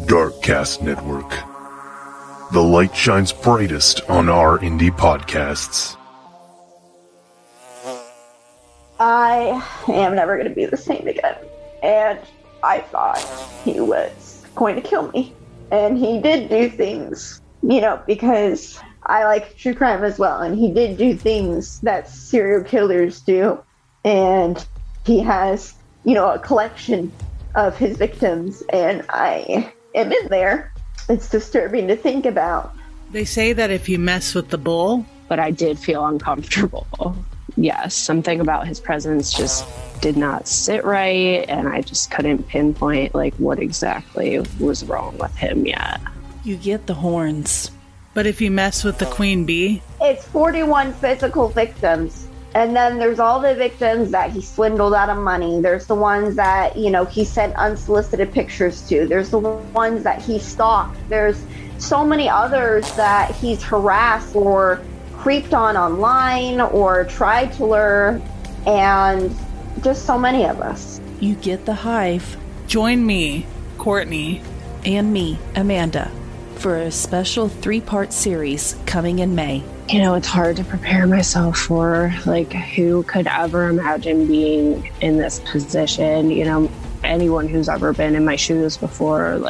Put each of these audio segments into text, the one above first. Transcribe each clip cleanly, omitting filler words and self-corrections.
Darkcast Network. The light shines brightest on our indie podcasts. I am never going to be the same again. And I thought he was going to kill me. And he did do things, because I like true crime as well. And he did do things that serial killers do. And he has, a collection of his victims. And I am in there. It's disturbing to think about. They say that if you mess with the bull... But I did feel uncomfortable. Yes, something about his presence just did not sit right, and I just couldn't pinpoint, what exactly was wrong with him yet. You get the horns. But if you mess with the queen bee... It's 41 physical victims. And then there's all the victims that he swindled out of money. There's the ones that, he sent unsolicited pictures to. There's the ones that he stalked. There's so many others that he's harassed or creeped on online or tried to lure. And just so many of us. You get the Hive. Join me, Courtney. And me, Amanda, for a special 3-part series coming in May. It's hard to prepare myself for, who could ever imagine being in this position? Anyone who's ever been in my shoes before,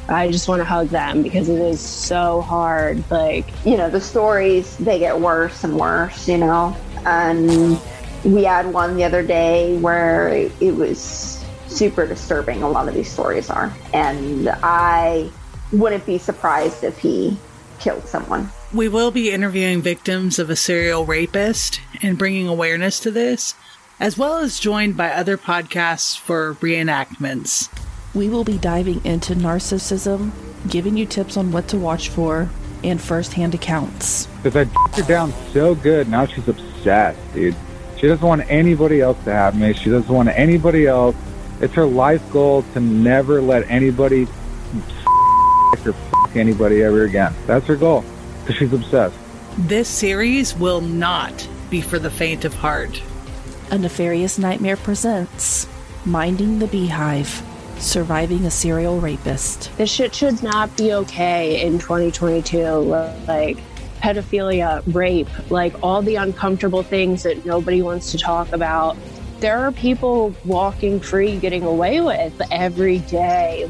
I just want to hug them because it is so hard. The stories, they get worse and worse, And we had one the other day where it was super disturbing. A lot of these stories are. And I wouldn't be surprised if he killed someone. We will be interviewing victims of a serial rapist and bringing awareness to this, as well as joined by other podcasts for reenactments. We will be diving into narcissism, giving you tips on what to watch for, and first-hand accounts. Because I d***ed her down so good, now she's obsessed, dude. She doesn't want anybody else to have me. She doesn't want anybody else. It's her life goal to never let anybody or anybody ever again. That's her goal. Because she's obsessed. This series will not be for the faint of heart. A Nefarious Nightmare presents Minding the Beehive, Surviving a Serial Rapist. This shit should not be okay in 2022. Pedophilia, rape, all the uncomfortable things that nobody wants to talk about. There are people walking free, getting away with every day,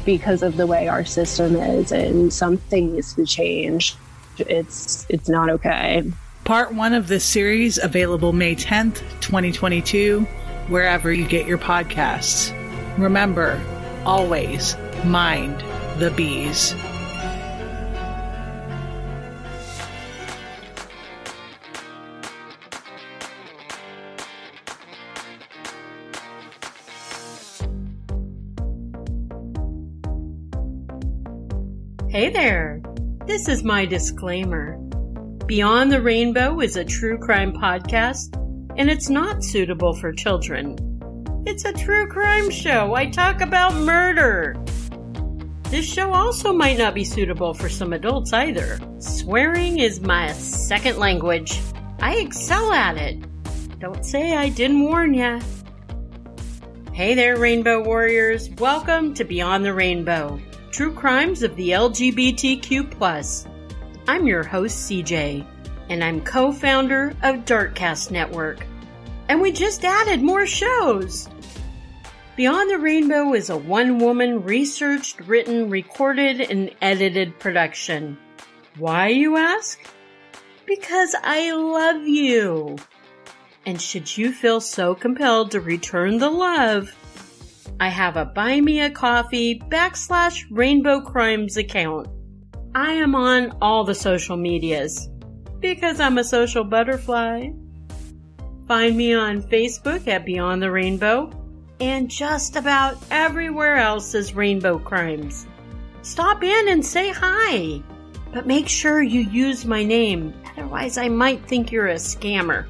because of the way our system is, and something needs to change. It's not okay. Part 1 of this series available May 10th, 2022, wherever you get your podcasts. Remember, always mind the bees. Hey there! This is my disclaimer. Beyond the Rainbow is a true crime podcast, and it's not suitable for children. It's a true crime show. I talk about murder. This show also might not be suitable for some adults either. Swearing is my second language. I excel at it. Don't say I didn't warn ya. Hey there, Rainbow Warriors. Welcome to Beyond the Rainbow. True Crimes of the LGBTQ+. I'm your host, CJ, and I'm co-founder of Darkcast Network. And we just added more shows! Beyond the Rainbow is a one-woman researched, written, recorded, and edited production. Why, you ask? Because I love you! And should you feel so compelled to return the love, I have a Buy Me a Coffee /Rainbow Crimes account. I am on all the social medias because I'm a social butterfly. Find me on Facebook at Beyond the Rainbow and just about everywhere else as Rainbow Crimes. Stop in and say hi, but make sure you use my name, otherwise I might think you're a scammer.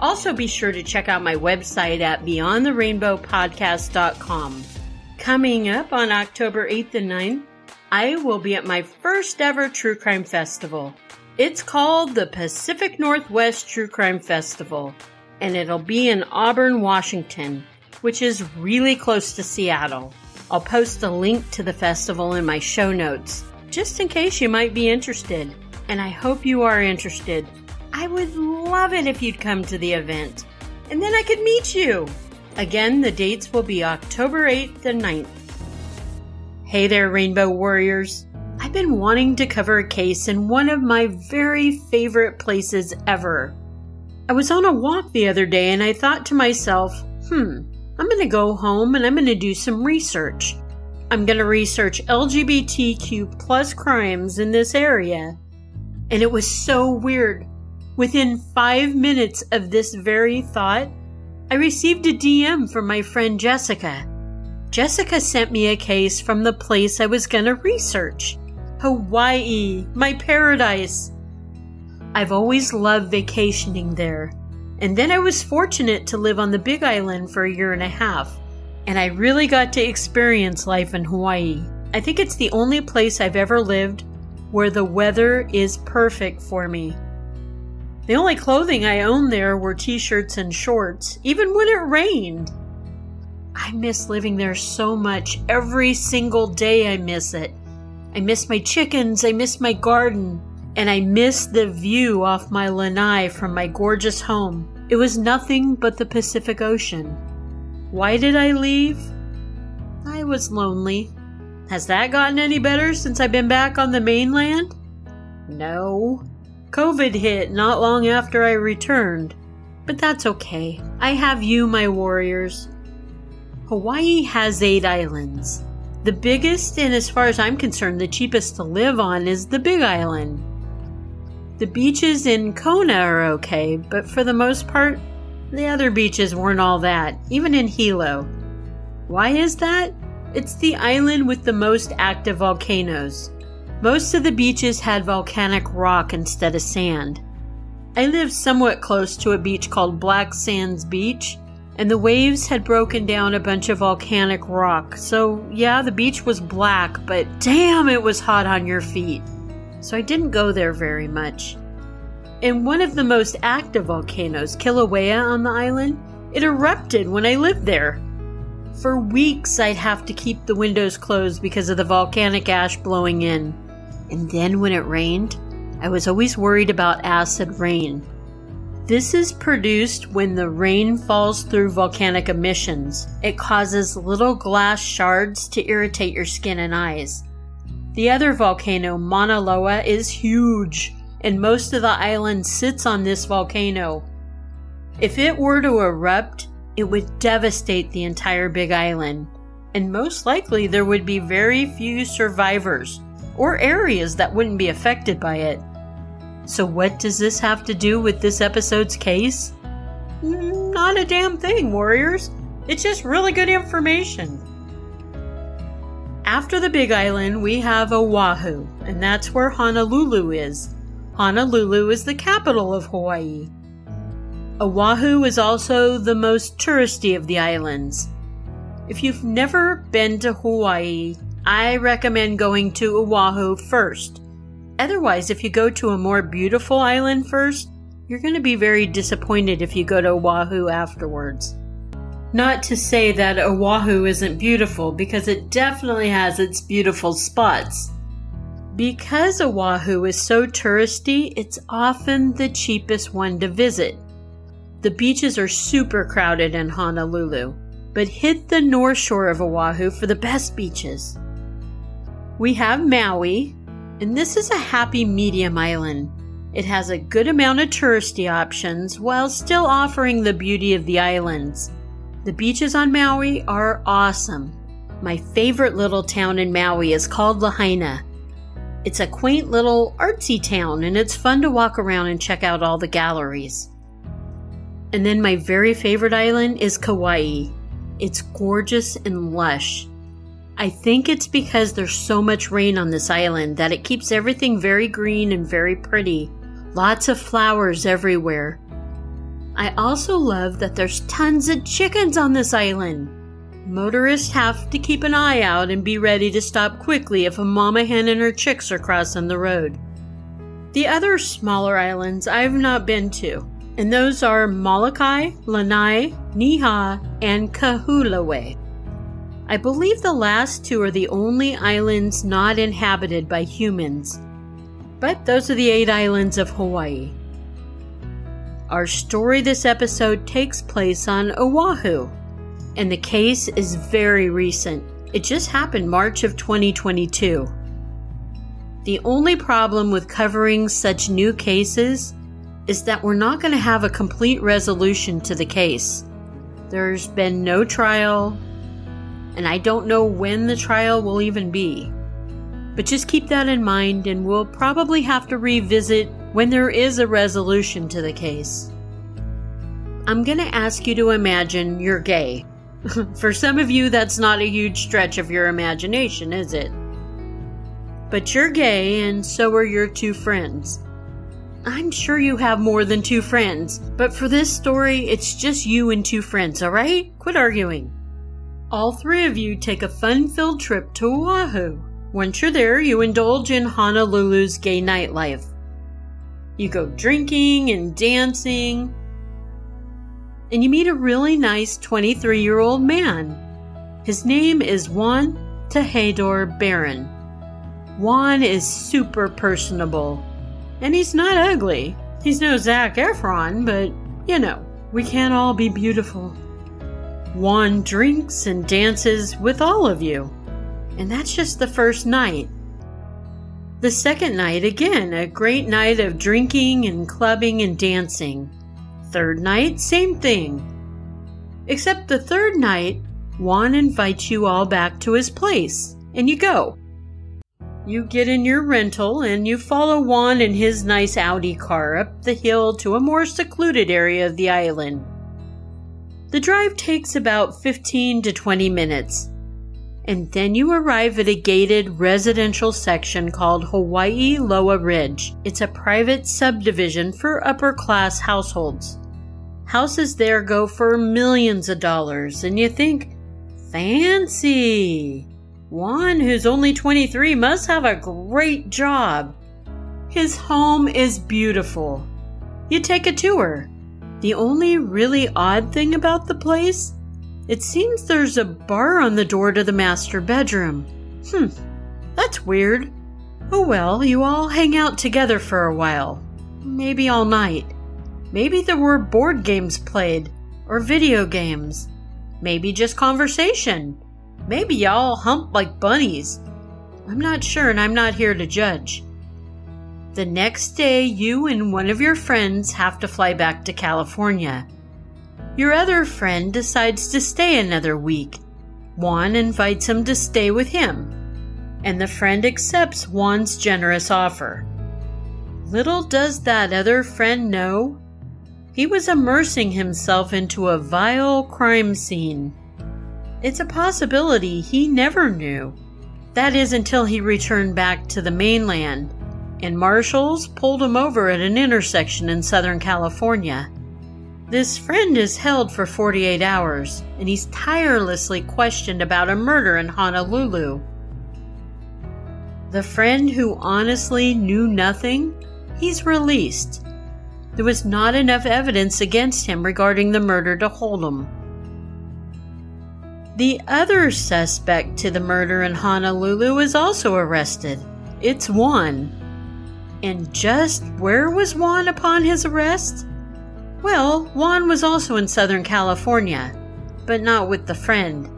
Also be sure to check out my website at beyondtherainbowpodcast.com. Coming up on October 8th and 9th, I will be at my first ever True Crime Festival. It's called the Pacific Northwest True Crime Festival, and it'll be in Auburn, Washington, which is really close to Seattle. I'll post a link to the festival in my show notes, just in case you might be interested. And I hope you are interested. I would love it if you'd come to the event, and then I could meet you. Again, the dates will be October 8th and 9th. Hey there, Rainbow Warriors. I've been wanting to cover a case in one of my very favorite places ever. I was on a walk the other day and I thought to myself, I'm going to go home and I'm going to do some research. I'm going to research LGBTQ plus crimes in this area. And it was so weird. Within 5 minutes of this very thought, I received a DM from my friend Jessica. Jessica sent me a case from the place I was going to research. Hawaii, my paradise. I've always loved vacationing there. And then I was fortunate to live on the Big Island for 1.5 years. And I really got to experience life in Hawaii. I think it's the only place I've ever lived where the weather is perfect for me. The only clothing I owned there were t-shirts and shorts, even when it rained. I miss living there so much. Every single day I miss it. I miss my chickens, I miss my garden, and I miss the view off my lanai from my gorgeous home. It was nothing but the Pacific Ocean. Why did I leave? I was lonely. Has that gotten any better since I've been back on the mainland? No. COVID hit not long after I returned. But that's okay. I have you, my warriors. Hawaii has 8 islands. The biggest, and as far as I'm concerned, the cheapest to live on, is the Big Island. The beaches in Kona are okay, but for the most part, the other beaches weren't all that, even in Hilo. Why is that? It's the island with the most active volcanoes. Most of the beaches had volcanic rock instead of sand. I lived somewhat close to a beach called Black Sands Beach, and the waves had broken down a bunch of volcanic rock. So yeah, the beach was black, but damn, it was hot on your feet. So I didn't go there very much. In one of the most active volcanoes, Kilauea on the island, it erupted when I lived there. For weeks I'd have to keep the windows closed because of the volcanic ash blowing in. And then when it rained, I was always worried about acid rain. This is produced when the rain falls through volcanic emissions. It causes little glass shards to irritate your skin and eyes. The other volcano, Mauna Loa, is huge, and most of the island sits on this volcano. If it were to erupt, it would devastate the entire Big Island, and most likely there would be very few survivors, or areas that wouldn't be affected by it. So what does this have to do with this episode's case? Not a damn thing, warriors. It's just really good information. After the Big Island, we have Oahu, and that's where Honolulu is. Honolulu is the capital of Hawaii. Oahu is also the most touristy of the islands. If you've never been to Hawaii, I recommend going to Oahu first. Otherwise, if you go to a more beautiful island first, you're going to be very disappointed if you go to Oahu afterwards. Not to say that Oahu isn't beautiful, because it definitely has its beautiful spots. Because Oahu is so touristy, it's often the cheapest one to visit. The beaches are super crowded in Honolulu, but hit the north shore of Oahu for the best beaches. We have Maui, and this is a happy medium island. It has a good amount of touristy options while still offering the beauty of the islands. The beaches on Maui are awesome. My favorite little town in Maui is called Lahaina. It's a quaint little artsy town, and it's fun to walk around and check out all the galleries. And then my very favorite island is Kauai. It's gorgeous and lush. I think it's because there's so much rain on this island that it keeps everything very green and very pretty. Lots of flowers everywhere. I also love that there's tons of chickens on this island. Motorists have to keep an eye out and be ready to stop quickly if a mama hen and her chicks are crossing the road. The other smaller islands I've not been to, and those are Molokai, Lanai, Niha, and Kahului. I believe the last two are the only islands not inhabited by humans. But those are the 8 islands of Hawaii. Our story this episode takes place on Oahu, and the case is very recent. It just happened March of 2022. The only problem with covering such new cases is that we're not going to have a complete resolution to the case. There's been no trial, and I don't know when the trial will even be. But just keep that in mind, and we'll probably have to revisit when there is a resolution to the case. I'm going to ask you to imagine you're gay. For some of you, that's not a huge stretch of your imagination, is it? But you're gay, and so are your 2 friends. I'm sure you have more than 2 friends, but for this story, it's just you and 2 friends, alright? Quit arguing. All 3 of you take a fun-filled trip to Oahu. Once you're there, you indulge in Honolulu's gay nightlife. You go drinking and dancing, and you meet a really nice 23-year-old man. His name is Juan Tejedor Barron. Juan is super personable, and he's not ugly. He's no Zac Efron, but, you know, we can't all be beautiful. Juan drinks and dances with all of you, and that's just the first night. The second night, again, a great night of drinking and clubbing and dancing. Third night, same thing. Except the third night, Juan invites you all back to his place, and you go. You get in your rental, and you follow Juan in his nice Audi car up the hill to a more secluded area of the island. The drive takes about 15 to 20 minutes, and then you arrive at a gated residential section called Hawaii Loa Ridge. It's a private subdivision for upper-class households. Houses there go for millions of dollars, and you think, fancy! Juan, who's only 23, must have a great job. His home is beautiful. You take a tour. The only really odd thing about the place? It seems there's a bar on the door to the master bedroom. That's weird. Oh well, you all hang out together for a while. Maybe all night. Maybe there were board games played, or video games. Maybe just conversation. Maybe y'all hump like bunnies. I'm not sure, and I'm not here to judge. The next day, you and one of your friends have to fly back to California. Your other friend decides to stay another week. Juan invites him to stay with him, and the friend accepts Juan's generous offer. Little does that other friend know, he was immersing himself into a vile crime scene. It's a possibility he never knew. That is until he returned back to the mainland, and marshals pulled him over at an intersection in Southern California. This friend is held for 48 hours, and he's tirelessly questioned about a murder in Honolulu. The friend who honestly knew nothing, he's released. There was not enough evidence against him regarding the murder to hold him. The other suspect to the murder in Honolulu is also arrested. It's Juan. And just where was Juan upon his arrest? Well, Juan was also in Southern California, but not with the friend.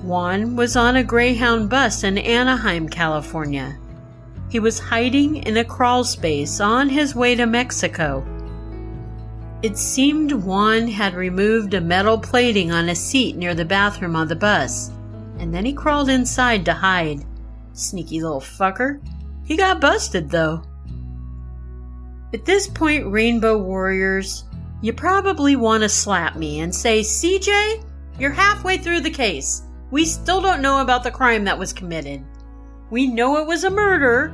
Juan was on a Greyhound bus in Anaheim, California. He was hiding in a crawl space on his way to Mexico. It seemed Juan had removed a metal plating on a seat near the bathroom on the bus, and then he crawled inside to hide. Sneaky little fucker. He got busted, though. At this point, Rainbow Warriors, you probably want to slap me and say, CJ, you're halfway through the case. We still don't know about the crime that was committed. We know it was a murder.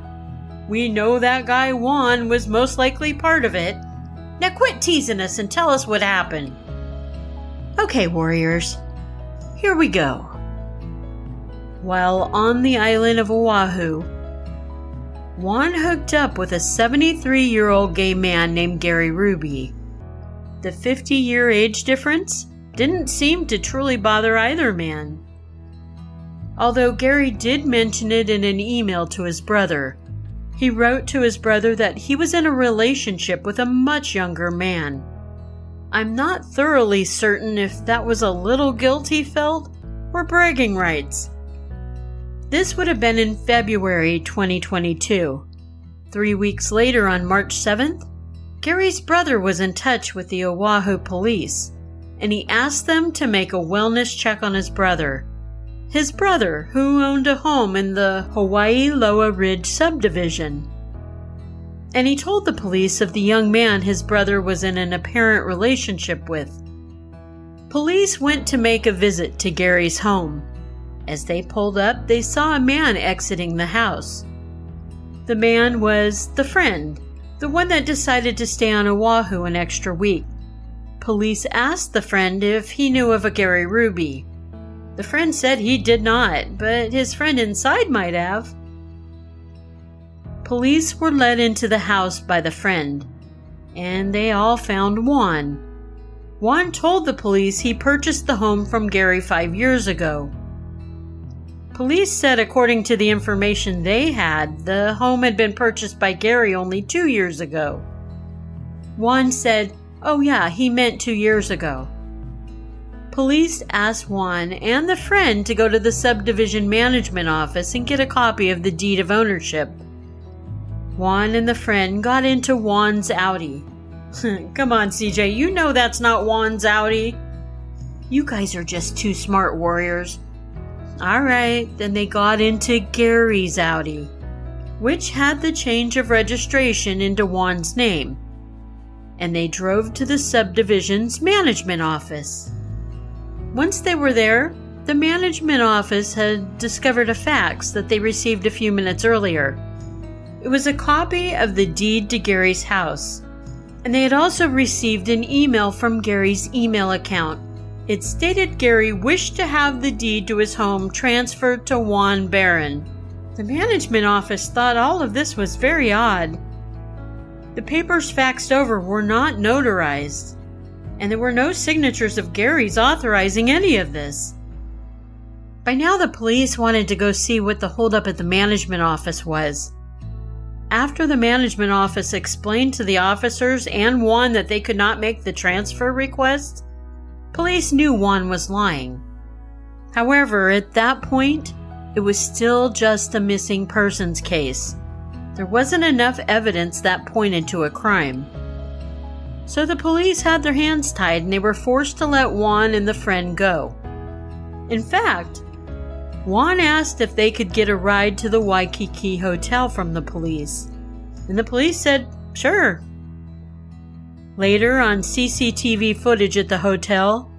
We know that guy Juan was most likely part of it. Now quit teasing us and tell us what happened. Okay, Warriors, here we go. While on the island of Oahu, Juan hooked up with a 73-year-old gay man named Gary Ruby. The 50-year age difference didn't seem to truly bother either man. although Gary did mention it in an email to his brother. He wrote to his brother that he was in a relationship with a much younger man. I'm not thoroughly certain if that was a little guilt he felt or bragging rights. This would have been in February 2022. 3 weeks later, on March 7th, Gary's brother was in touch with the Oahu police, and he asked them to make a wellness check on his brother. His brother, who owned a home in the Hawaii Loa Ridge subdivision. And he told the police of the young man his brother was in an apparent relationship with. Police went to make a visit to Gary's home. As they pulled up, they saw a man exiting the house. The man was the friend, the one that decided to stay on Oahu an extra week. Police asked the friend if he knew of a Gary Ruby. The friend said he did not, but his friend inside might have. Police were led into the house by the friend, and they all found Juan. Juan told the police he purchased the home from Gary 5 years ago. Police said according to the information they had, the home had been purchased by Gary only 2 years ago. Juan said, "Oh yeah, he meant 2 years ago." Police asked Juan and the friend to go to the subdivision management office and get a copy of the deed of ownership. Juan and the friend got into Juan's Audi. Come on, CJ, you know that's not Juan's Audi. You guys are just two smart warriors. Alright, then they got into Gary's Audi, which had the change of registration into Juan's name, and they drove to the subdivision's management office. Once they were there, the management office had discovered a fax that they received a few minutes earlier. It was a copy of the deed to Gary's house, and they had also received an email from Gary's email account. It stated Gary wished to have the deed to his home transferred to Juan Barron. The management office thought all of this was very odd. The papers faxed over were not notarized, and there were no signatures of Gary's authorizing any of this. By now the police wanted to go see what the holdup at the management office was. After the management office explained to the officers and Juan that they could not make the transfer request, police knew Juan was lying. However, at that point, it was still just a missing persons case. There wasn't enough evidence that pointed to a crime. So the police had their hands tied and they were forced to let Juan and the friend go. In fact, Juan asked if they could get a ride to the Waikiki hotel from the police, and the police said, sure. Later, on CCTV footage at the hotel,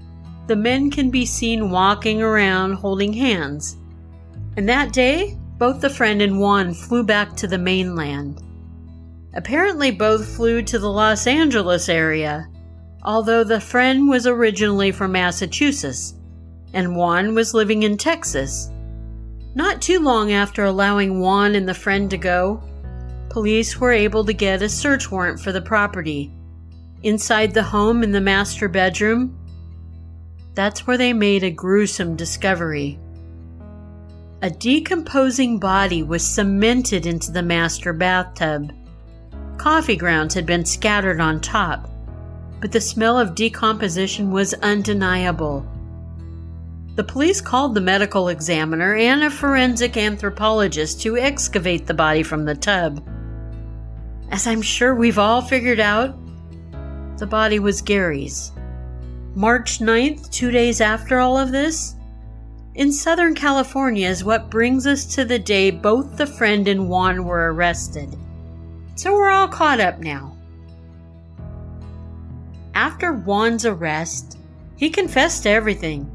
the men can be seen walking around holding hands. And that day, both the friend and Juan flew back to the mainland. Apparently both flew to the Los Angeles area, although the friend was originally from Massachusetts, and Juan was living in Texas. Not too long after allowing Juan and the friend to go, police were able to get a search warrant for the property. Inside the home in the master bedroom, that's where they made a gruesome discovery. A decomposing body was cemented into the master bathtub. Coffee grounds had been scattered on top, but the smell of decomposition was undeniable. The police called the medical examiner and a forensic anthropologist to excavate the body from the tub. As I'm sure we've all figured out, the body was Gary's. March 9th, 2 days after all of this, in Southern California is what brings us to the day both the friend and Juan were arrested. So we're all caught up now. After Juan's arrest, he confessed to everything.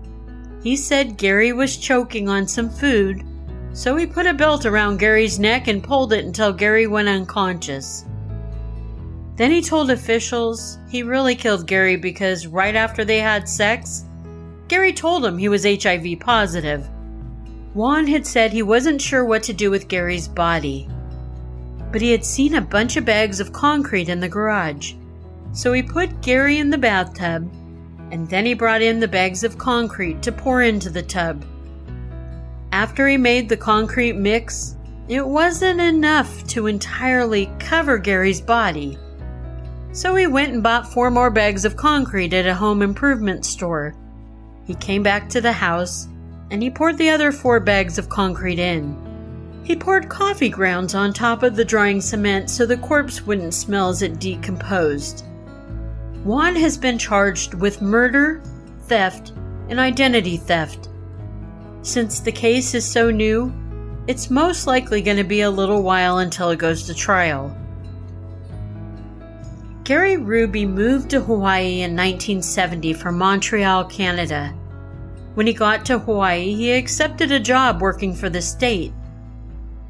He said Gary was choking on some food, so he put a belt around Gary's neck and pulled it until Gary went unconscious. Then he told officials he really killed Gary because right after they had sex, Gary told him he was HIV positive. Juan had said he wasn't sure what to do with Gary's body, but he had seen a bunch of bags of concrete in the garage. So he put Gary in the bathtub, and then he brought in the bags of concrete to pour into the tub. After he made the concrete mix, it wasn't enough to entirely cover Gary's body. So he went and bought 4 more bags of concrete at a home improvement store. He came back to the house, and he poured the other 4 bags of concrete in. He poured coffee grounds on top of the drying cement so the corpse wouldn't smell as it decomposed. Juan has been charged with murder, theft, and identity theft. Since the case is so new, it's most likely going to be a little while until it goes to trial. Gary Ruby moved to Hawaii in 1970 from Montreal, Canada. When he got to Hawaii, he accepted a job working for the state.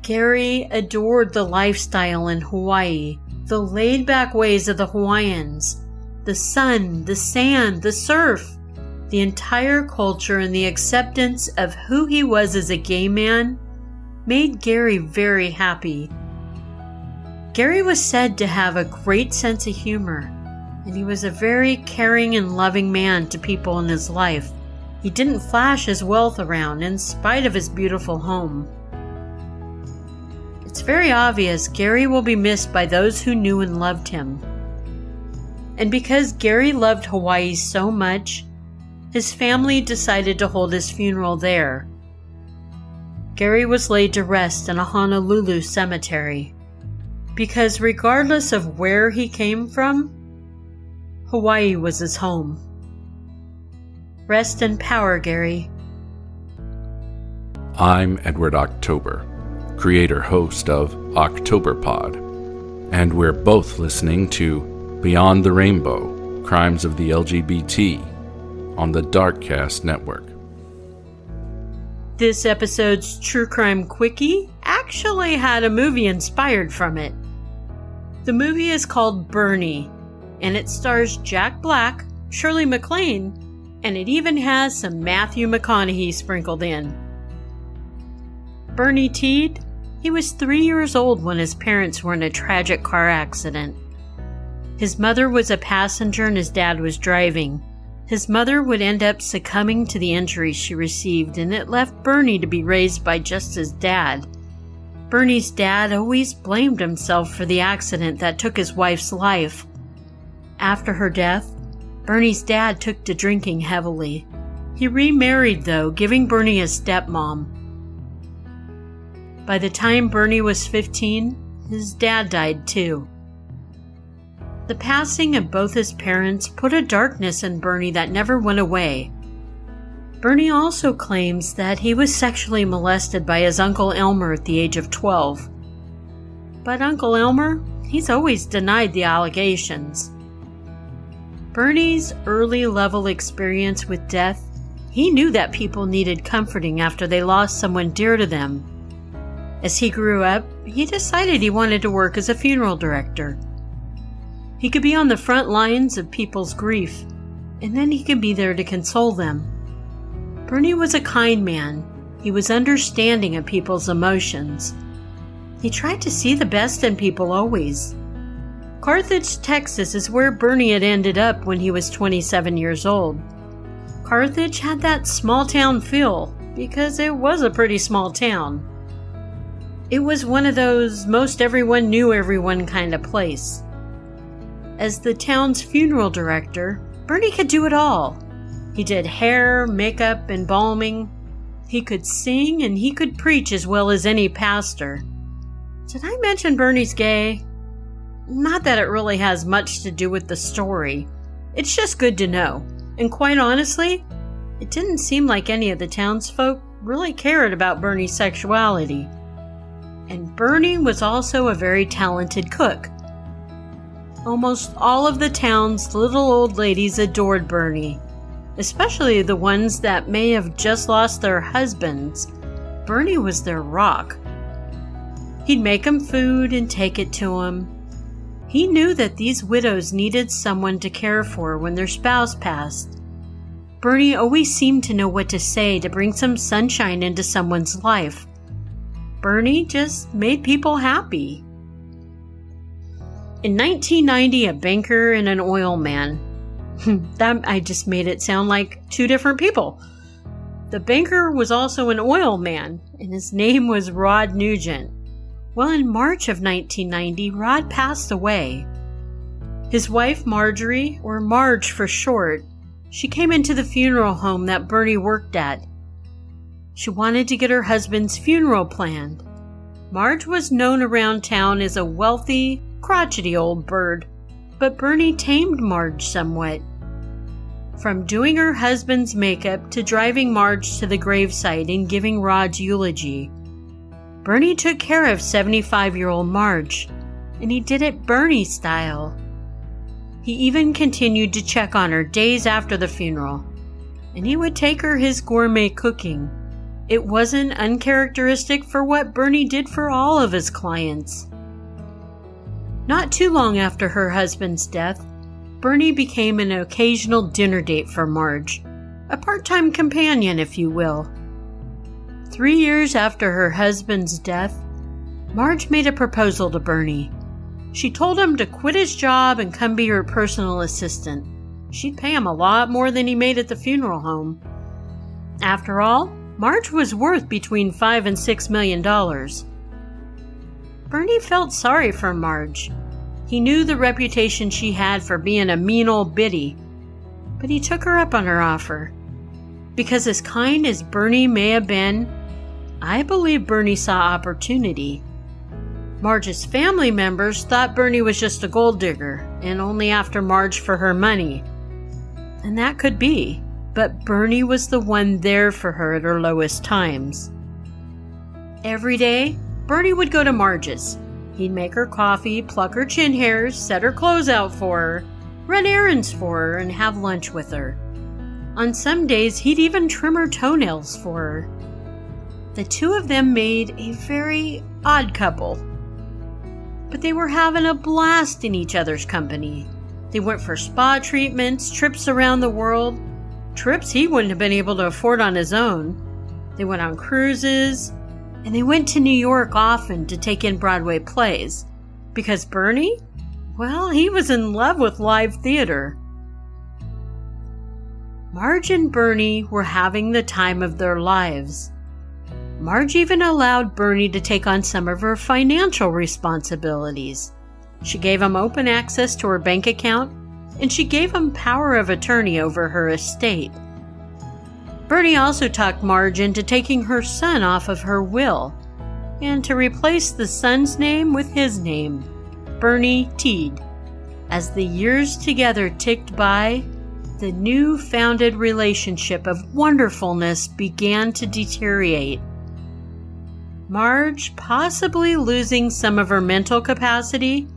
Gary adored the lifestyle in Hawaii, the laid-back ways of the Hawaiians, the sun, the sand, the surf, the entire culture, and the acceptance of who he was as a gay man made Gary very happy. Gary was said to have a great sense of humor, and he was a very caring and loving man to people in his life. He didn't flash his wealth around in spite of his beautiful home. It's very obvious Gary will be missed by those who knew and loved him. And because Gary loved Hawaii so much, his family decided to hold his funeral there. Gary was laid to rest in a Honolulu cemetery, because regardless of where he came from, Hawaii was his home. Rest in power, Gary. I'm Edward October, creator-host of Octoberpod, and we're both listening to Beyond the Rainbow, Crimes of the LGBT on the Darkcast Network. This episode's True Crime Quickie actually had a movie inspired from it. The movie is called Bernie, and it stars Jack Black, Shirley MacLaine, and it even has some Matthew McConaughey sprinkled in. Bernie Tiede, he was 3 years old when his parents were in a tragic car accident. His mother was a passenger and his dad was driving. His mother would end up succumbing to the injuries she received, and it left Bernie to be raised by just his dad. Bernie's dad always blamed himself for the accident that took his wife's life. After her death, Bernie's dad took to drinking heavily. He remarried, though, giving Bernie a stepmom. By the time Bernie was 15, his dad died too. The passing of both his parents put a darkness in Bernie that never went away. Bernie also claims that he was sexually molested by his Uncle Elmer at the age of 12. But Uncle Elmer, he's always denied the allegations. Bernie's early level experience with death, he knew that people needed comforting after they lost someone dear to them. As he grew up, he decided he wanted to work as a funeral director. He could be on the front lines of people's grief, and then he could be there to console them. Bernie was a kind man. He was understanding of people's emotions. He tried to see the best in people always. Carthage, Texas is where Bernie had ended up when he was 27 years old. Carthage had that small town feel because it was a pretty small town. It was one of those most everyone knew everyone kind of place. As the town's funeral director, Bernie could do it all. He did hair, makeup, embalming. He could sing and he could preach as well as any pastor. Did I mention Bernie's gay? Not that it really has much to do with the story. It's just good to know. And quite honestly, it didn't seem like any of the townsfolk really cared about Bernie's sexuality. And Bernie was also a very talented cook. Almost all of the town's little old ladies adored Bernie, especially the ones that may have just lost their husbands. Bernie was their rock. He'd make them food and take it to them. He knew that these widows needed someone to care for when their spouse passed. Bernie always seemed to know what to say to bring some sunshine into someone's life. Bernie just made people happy. In 1990, a banker and an oil man. I just made it sound like two different people. The banker was also an oil man, and his name was Rod Nugent. Well, in March of 1990, Rod passed away. His wife, Marjorie, or Marge for short, she came into the funeral home that Bernie worked at. She wanted to get her husband's funeral planned. Marge was known around town as a wealthy, crotchety old bird, but Bernie tamed Marge somewhat. From doing her husband's makeup to driving Marge to the gravesite and giving Rod's eulogy, Bernie took care of 75-year-old Marge, and he did it Bernie style. He even continued to check on her days after the funeral, and he would take her his gourmet cooking. It wasn't uncharacteristic for what Bernie did for all of his clients. Not too long after her husband's death, Bernie became an occasional dinner date for Marge, a part-time companion, if you will. 3 years after her husband's death, Marge made a proposal to Bernie. She told him to quit his job and come be her personal assistant. She'd pay him a lot more than he made at the funeral home. After all, Marge was worth between $5 and $6 million. Bernie felt sorry for Marge. He knew the reputation she had for being a mean old biddy, but he took her up on her offer. Because as kind as Bernie may have been, I believe Bernie saw opportunity. Marge's family members thought Bernie was just a gold digger and only after Marge for her money. And that could be, but Bernie was the one there for her at her lowest times. Every day, Bernie would go to Marge's. He'd make her coffee, pluck her chin hairs, set her clothes out for her, run errands for her, and have lunch with her. On some days, he'd even trim her toenails for her. The two of them made a very odd couple. But they were having a blast in each other's company. They went for spa treatments, trips around the world, trips he wouldn't have been able to afford on his own. They went on cruises, and they went to New York often to take in Broadway plays. Because Bernie? Well, he was in love with live theater. Marge and Bernie were having the time of their lives. Marge even allowed Bernie to take on some of her financial responsibilities. She gave him open access to her bank account, and she gave him power of attorney over her estate. Bernie also talked Marge into taking her son off of her will, and to replace the son's name with his name, Bernie Tiede. As the years together ticked by, the new-founded relationship of wonderfulness began to deteriorate. Marge, possibly losing some of her mental capacity,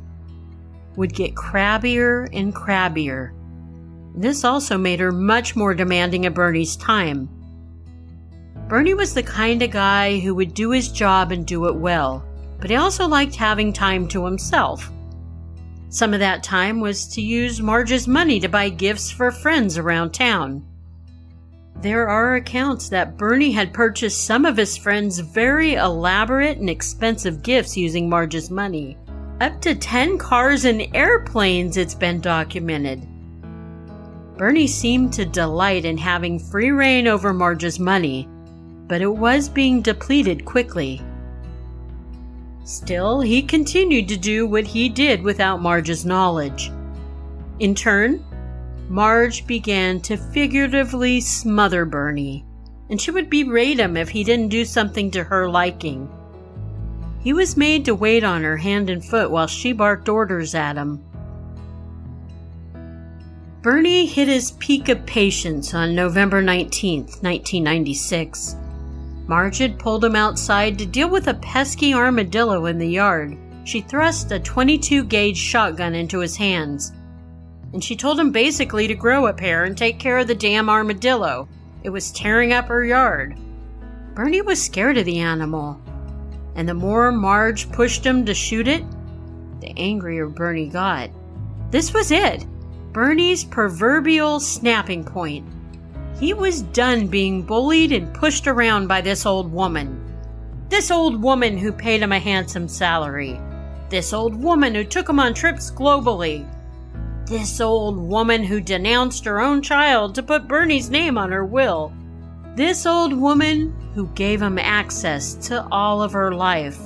would get crabbier and crabbier. This also made her much more demanding of Bernie's time. Bernie was the kind of guy who would do his job and do it well, but he also liked having time to himself. Some of that time was to use Marge's money to buy gifts for friends around town. There are accounts that Bernie had purchased some of his friends very elaborate and expensive gifts using Marge's money. Up to 10 cars and airplanes, it's been documented. Bernie seemed to delight in having free reign over Marge's money, but it was being depleted quickly. Still, he continued to do what he did without Marge's knowledge. In turn, Marge began to figuratively smother Bernie, and she would berate him if he didn't do something to her liking. He was made to wait on her hand and foot while she barked orders at him. Bernie hit his peak of patience on November 19th, 1996. Marge had pulled him outside to deal with a pesky armadillo in the yard. She thrust a .22-gauge shotgun into his hands, and she told him basically to grow a pair and take care of the damn armadillo. It was tearing up her yard. Bernie was scared of the animal, and the more Marge pushed him to shoot it, the angrier Bernie got. This was it. Bernie's proverbial snapping point. He was done being bullied and pushed around by this old woman. This old woman who paid him a handsome salary. This old woman who took him on trips globally. This old woman who denounced her own child to put Bernie's name on her will. This old woman who gave him access to all of her life.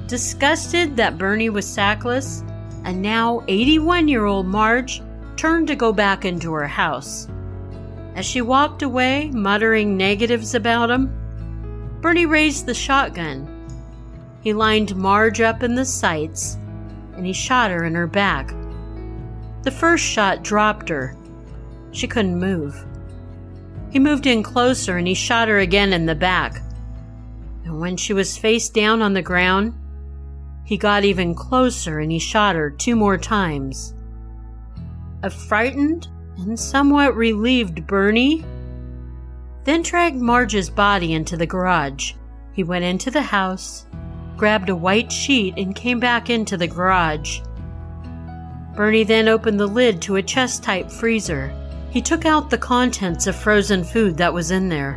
Disgusted that Bernie was sackless, a now 81-year-old Marge turned to go back into her house. As she walked away, muttering negatives about him, Bernie raised the shotgun. He lined Marge up in the sights, and he shot her in her back. The first shot dropped her. She couldn't move. He moved in closer, and he shot her again in the back. And when she was face down on the ground, he got even closer, and he shot her 2 more times. A frightened and somewhat relieved Bernie then dragged Marge's body into the garage. He went into the house, grabbed a white sheet, and came back into the garage. Bernie then opened the lid to a chest-type freezer. He took out the contents of frozen food that was in there,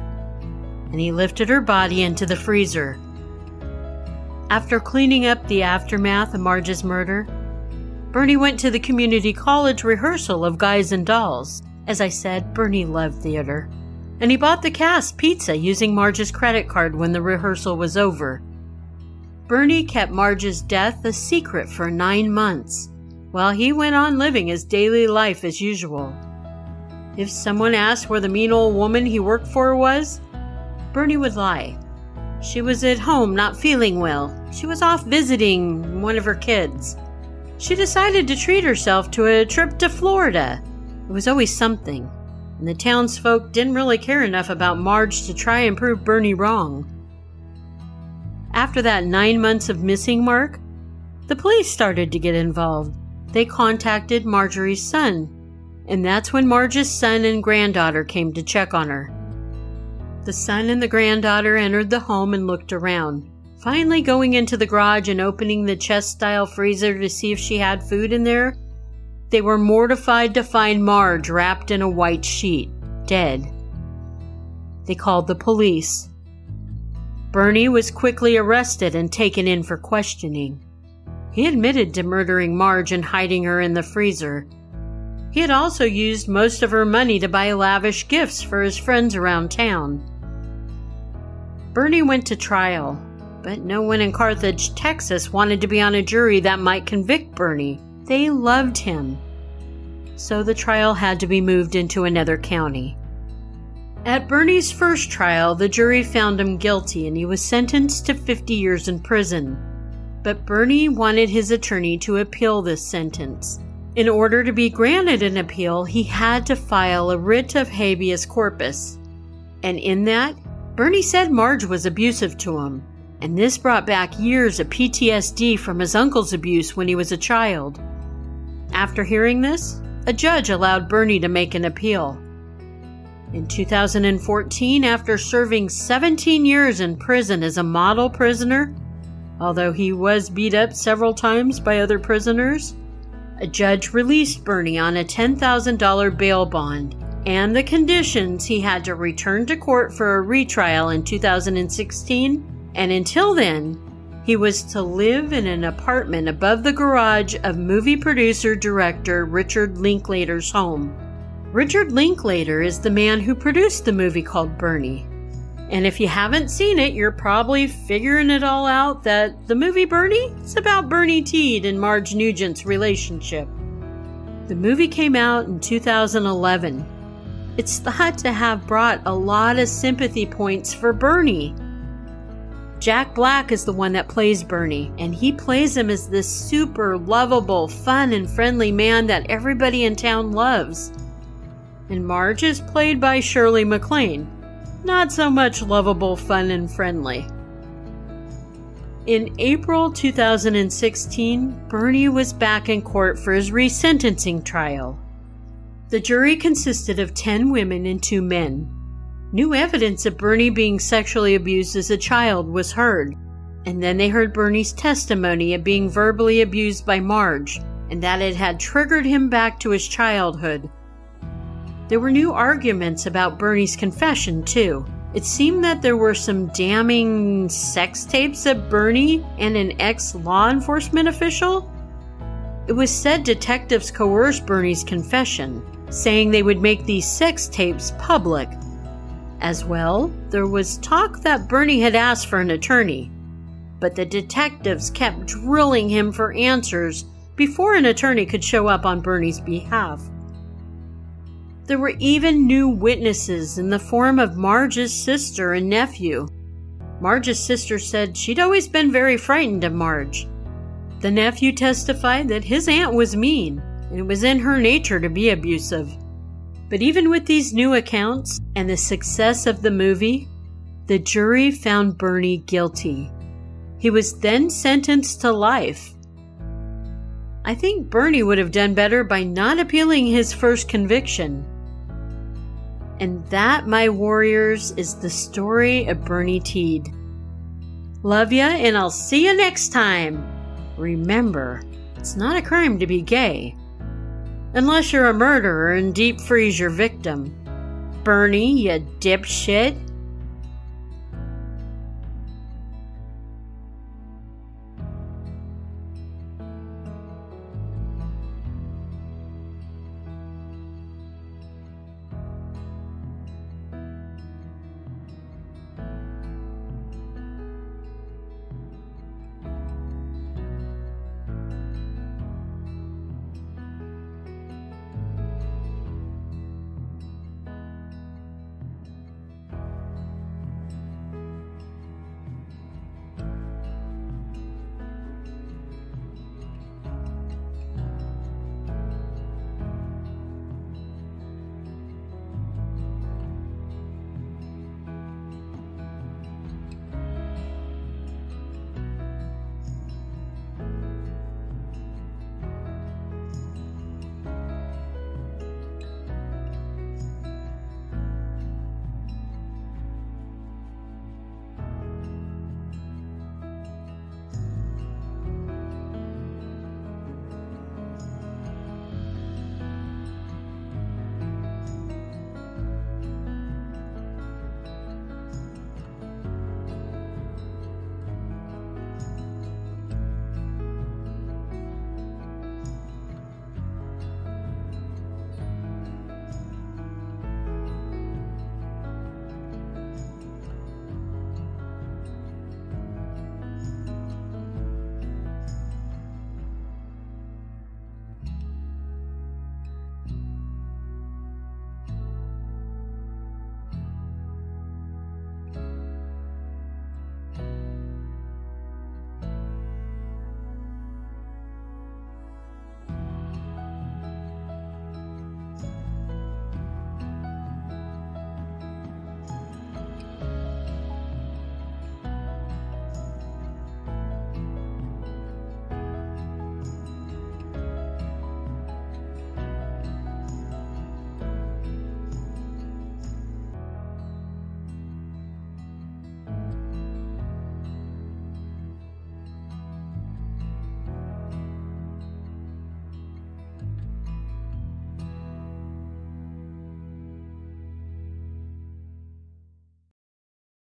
and he lifted her body into the freezer. After cleaning up the aftermath of Marge's murder, Bernie went to the community college rehearsal of Guys and Dolls. As I said, Bernie loved theater. And he bought the cast pizza using Marge's credit card when the rehearsal was over. Bernie kept Marge's death a secret for 9 months, while he went on living his daily life as usual. If someone asked where the mean old woman he worked for was, Bernie would lie. She was at home not feeling well. She was off visiting one of her kids. She decided to treat herself to a trip to Florida. It was always something, and the townsfolk didn't really care enough about Marge to try and prove Bernie wrong. After that 9 months of missing mark, the police started to get involved. They contacted Marjorie's son, and that's when Marge's son and granddaughter came to check on her. The son and the granddaughter entered the home and looked around, finally going into the garage and opening the chest-style freezer to see if she had food in there. They were mortified to find Marge wrapped in a white sheet, dead. They called the police. Bernie was quickly arrested and taken in for questioning. He admitted to murdering Marge and hiding her in the freezer. He had also used most of her money to buy lavish gifts for his friends around town. Bernie went to trial, but no one in Carthage, Texas wanted to be on a jury that might convict Bernie. They loved him. So the trial had to be moved into another county. At Bernie's first trial, the jury found him guilty and he was sentenced to 50 years in prison. But Bernie wanted his attorney to appeal this sentence. In order to be granted an appeal, he had to file a writ of habeas corpus. And in that, Bernie said Marge was abusive to him, and this brought back years of PTSD from his uncle's abuse when he was a child. After hearing this, a judge allowed Bernie to make an appeal. In 2014, after serving 17 years in prison as a model prisoner, although he was beat up several times by other prisoners, a judge released Bernie on a $10,000 bail bond and the conditions he had to return to court for a retrial in 2016, and until then, he was to live in an apartment above the garage of movie producer-director Richard Linklater's home. Richard Linklater is the man who produced the movie called Bernie. And if you haven't seen it, you're probably figuring it all out that the movie Bernie is about Bernie Tiede and Marge Nugent's relationship. The movie came out in 2011. It's thought to have brought a lot of sympathy points for Bernie. Jack Black is the one that plays Bernie, and he plays him as this super lovable, fun, and friendly man that everybody in town loves. And Marge is played by Shirley MacLaine. Not so much lovable, fun, and friendly. In April 2016, Bernie was back in court for his resentencing trial. The jury consisted of 10 women and 2 men. New evidence of Bernie being sexually abused as a child was heard, and then they heard Bernie's testimony of being verbally abused by Marge, and that it had triggered him back to his childhood. There were new arguments about Bernie's confession, too. It seemed that there were some damning sex tapes of Bernie and an ex-law enforcement official. It was said detectives coerced Bernie's confession, saying they would make these sex tapes public. As well, there was talk that Bernie had asked for an attorney, but the detectives kept drilling him for answers before an attorney could show up on Bernie's behalf. There were even new witnesses in the form of Marge's sister and nephew. Marge's sister said she'd always been very frightened of Marge. The nephew testified that his aunt was mean, and it was in her nature to be abusive. But even with these new accounts and the success of the movie, the jury found Bernie guilty. He was then sentenced to life. I think Bernie would have done better by not appealing his first conviction. And that, my warriors, is the story of Bernie Tiede. Love ya, and I'll see you next time. Remember, it's not a crime to be gay. Unless you're a murderer and deep freeze your victim. Bernie, you dipshit.